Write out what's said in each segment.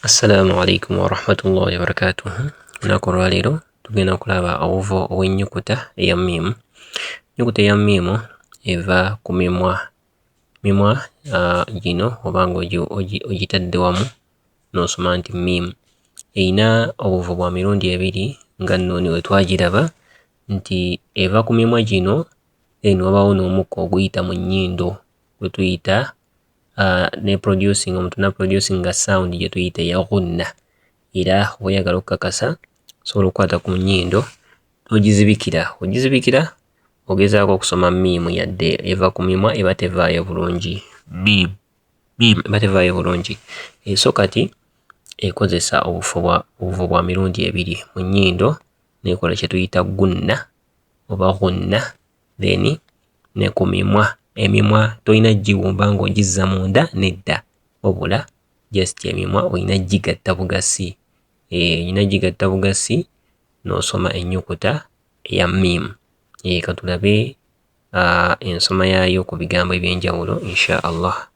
Assalamu alaikum wa rahmatullahi wa barakatuh. Nakolwa leero tugenda kulaba obuvo obw'ennyukuta eya mimu. Ennyukuta eya mimu eva ku mimwa gino oba ng'ogitadde wamu n'osoma nti mimu. Eyina obuvo bwa mirundi ebiri nga nno we twagiraba nti eva ku mimwa gino wabaawo n'omukka oguyita mu nnyindo gwe tuyita omuntu producing sound gye tuyita eya ghunna. Era bw'oyagala okukakasa osobola okukwata ku nnyindo ogizibikira ogezaako okusoma mimu yadde eva ku mimwa eba tevaayo bulungi. Mimu eba tevaayo bulungi. So kati ekozesa obuvo bwa mirundi ebiri mu nnyindo n'ekola kye tuyita gunna oba ghunna, then ne ku mimwa. Emimwa tolina giwumba ng'ogizza munda nedda, wabula just emimwa olina gigatta bugasi. N'osoma ennyukuta eya mimu. Katulabe ensoma yaayo ku bigambo eby'enjawulo insha Allah.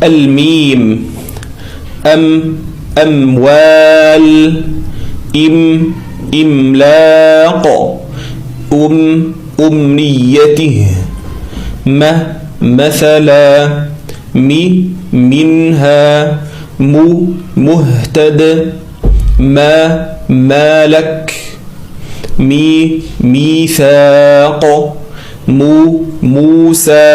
الميم أموال إملاق أمنيته مثلا منها مهتد مالك ميثاق موسى.